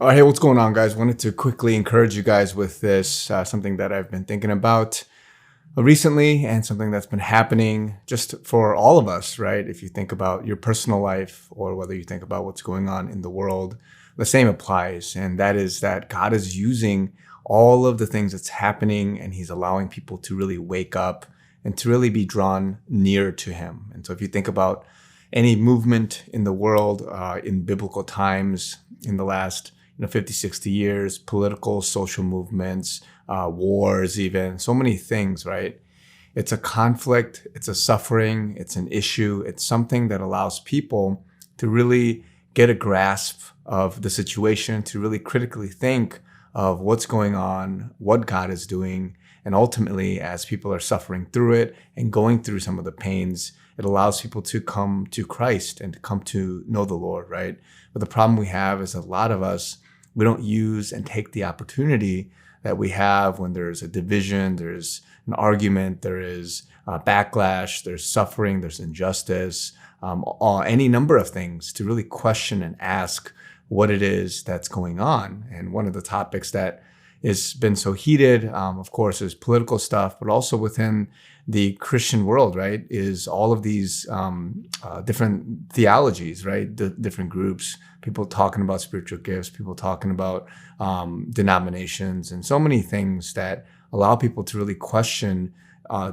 Hey, what's going on, guys? Wanted to quickly encourage you guys with this, something that I've been thinking about recently and something that's been happening just for all of us, right? If you think about your personal life or whether you think about what's going on in the world, the same applies. And that is that God is using all of the things that's happening and he's allowing people to really wake up and to really be drawn near to him. And so if you think about any movement in the world in biblical times in the last 50, 60 years, political, social movements, wars, even so many things, right? It's a conflict, it's a suffering, it's an issue. It's something that allows people to really get a grasp of the situation, to really critically think of what's going on, what God is doing. And ultimately, as people are suffering through it and going through some of the pains, it allows people to come to Christ and to come to know the Lord, right? But the problem we have is a lot of us, we don't use and take the opportunity that we have when there's a division, there's an argument, there is backlash, there's suffering, there's injustice, any number of things to really question and ask what it is that's going on. And one of the topics that has been so heated, of course, is political stuff, but also within the Christian world, right, is all of these different theologies, right, the different groups, people talking about spiritual gifts, people talking about denominations, and so many things that allow people to really question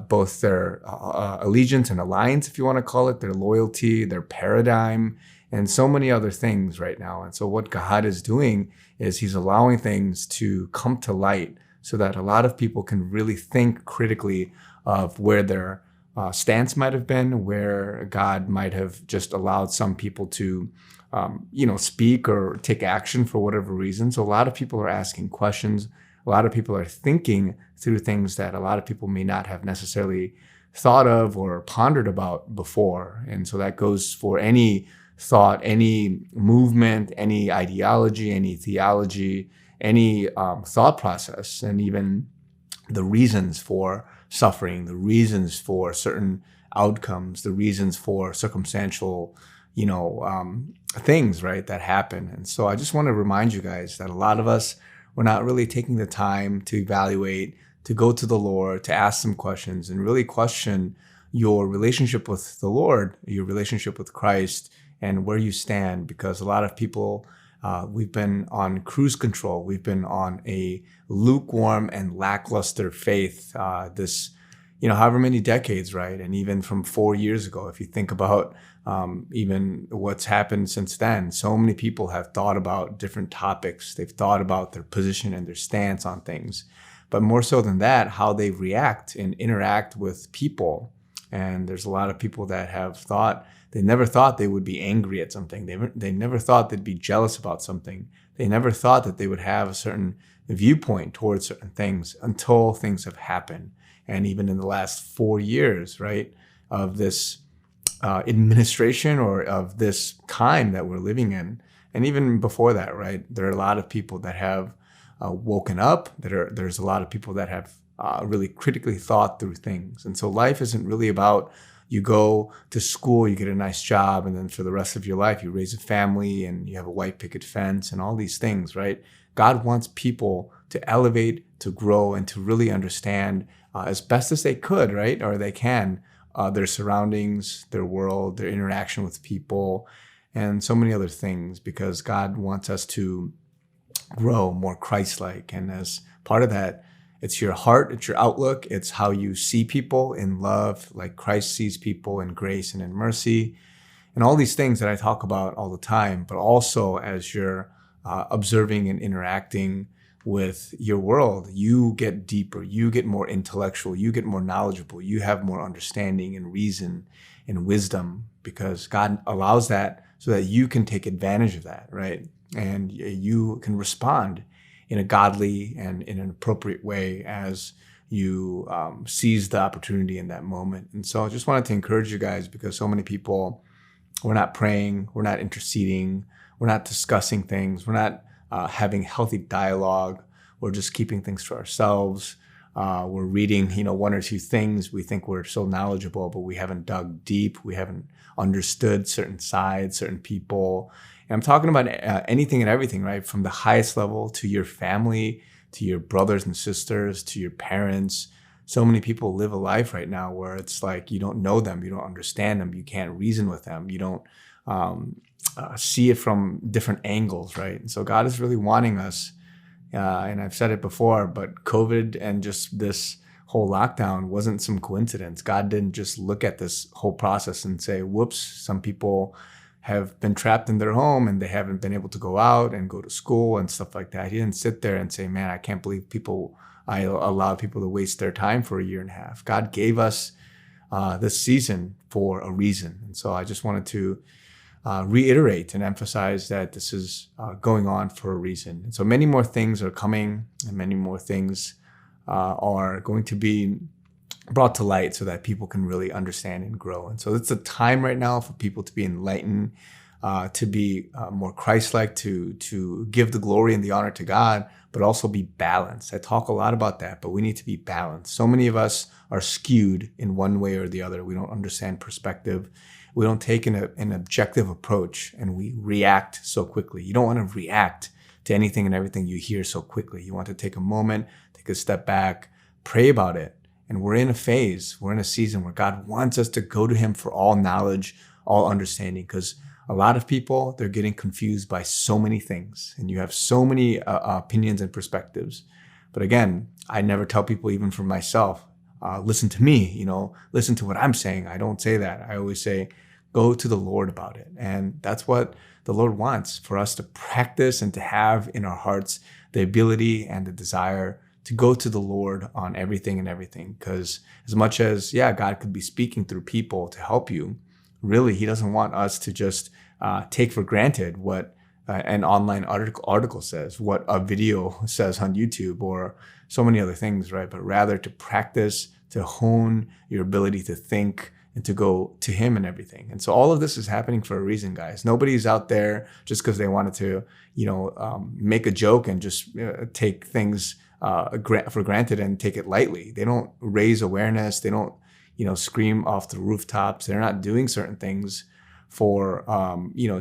both their allegiance and alliance, if you want to call it, their loyalty, their paradigm, and so many other things right now. And so what God is doing is he's allowing things to come to light so that a lot of people can really think critically of where their stance might have been, where God might have just allowed some people to, speak or take action for whatever reason. So a lot of people are asking questions. A lot of people are thinking through things that a lot of people may not have necessarily thought of or pondered about before. And so that goes for any thought, any movement, any ideology, any theology, any thought process, and even the reasons for suffering, the reasons for certain outcomes, the reasons for circumstantial, things, right, that happen. And so I just want to remind you guys that a lot of us, we're not really taking the time to evaluate, to go to the Lord, to ask some questions and really question your relationship with the Lord, your relationship with Christ, and where you stand. Because a lot of people, we've been on cruise control. We've been on a lukewarm and lackluster faith this, however many decades, right? And even from 4 years ago, if you think about even what's happened since then, so many people have thought about different topics. They've thought about their position and their stance on things. But more so than that, how they react and interact with people. And there's a lot of people that have thought, they never thought they would be angry at something. They never thought they'd be jealous about something. They never thought that they would have a certain viewpoint towards certain things until things have happened. And even in the last 4 years, right, of this administration or of this time that we're living in, and even before that, right, there are a lot of people that have woken up. There's a lot of people that have really critically thought through things. And so life isn't really about you go to school, you get a nice job, and then for the rest of your life, you raise a family and you have a white picket fence and all these things, right? God wants people to elevate, to grow, and to really understand as best as they could, right? Or they can, their surroundings, their world, their interaction with people, and so many other things, because God wants us to grow more Christ-like. And as part of that, it's your heart, it's your outlook, it's how you see people in love, like Christ sees people in grace and in mercy, and all these things that I talk about all the time. But also as you're observing and interacting with your world, you get deeper, you get more intellectual, you get more knowledgeable, you have more understanding and reason and wisdom, because God allows that so that you can take advantage of that, right? And you can respond in a godly and in an appropriate way as you seize the opportunity in that moment. And so I just wanted to encourage you guys, because so many people, we're not praying, we're not interceding, we're not discussing things, we're not having healthy dialogue, we're just keeping things to ourselves. We're reading, one or two things. We think we're so knowledgeable, but we haven't dug deep. We haven't understood certain sides, certain people. And I'm talking about anything and everything, right? From the highest level to your family, to your brothers and sisters, to your parents. So many people live a life right now where it's like you don't know them, you don't understand them, you can't reason with them, you don't see it from different angles, right? And so God is really wanting us, and I've said it before, but COVID and just this whole lockdown wasn't some coincidence. God didn't just look at this whole process and say, whoops, some people have been trapped in their home and they haven't been able to go out and go to school and stuff like that. He didn't sit there and say, man, I can't believe I allowed people to waste their time for a year and a half. God gave us this season for a reason. And so I just wanted to reiterate and emphasize that this is going on for a reason. And so many more things are coming, and many more things are going to be brought to light so that people can really understand and grow. And so it's a time right now for people to be enlightened, to be more Christ-like, to give the glory and the honor to God, but also be balanced. I talk a lot about that, but we need to be balanced. So many of us are skewed in one way or the other. We don't understand perspective. We don't take an objective approach, and we react so quickly. You don't want to react to anything and everything you hear so quickly. You want to take a moment, take a step back, pray about it. And we're in a phase, we're in a season where God wants us to go to him for all knowledge, all understanding, because a lot of people, they're getting confused by so many things, and you have so many opinions and perspectives. But again, I never tell people, even for myself, listen to me, listen to what I'm saying. I don't say that. I always say, go to the Lord about it. And that's what the Lord wants, for us to practice and to have in our hearts the ability and the desire to go to the Lord on everything and everything. Because as much as, God could be speaking through people to help you, really, he doesn't want us to just take for granted what an online article says, what a video says on YouTube, or so many other things, right? But rather to practice, to hone your ability to think and to go to him and everything. And so all of this is happening for a reason, guys. Nobody's out there just because they wanted to, make a joke and just take things for granted and take it lightly. They don't raise awareness. They don't, scream off the rooftops. They're not doing certain things for,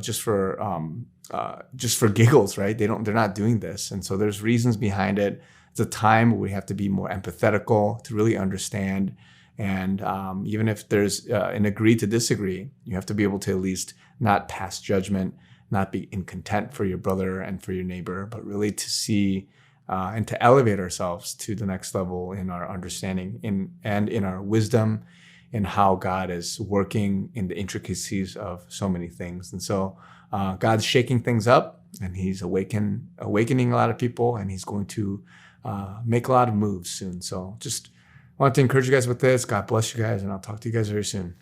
just for giggles, right? They're not doing this. And so there's reasons behind it. It's a time where we have to be more empathetical to really understand. And even if there's an agree to disagree, you have to be able to at least not pass judgment, not be in contempt for your brother and for your neighbor, but really to see and to elevate ourselves to the next level in our understanding and in our wisdom, in how God is working in the intricacies of so many things. And so God's shaking things up, and he's awakening a lot of people, and he's going to make a lot of moves soon. So just wanted to encourage you guys with this. God bless you guys, and I'll talk to you guys very soon.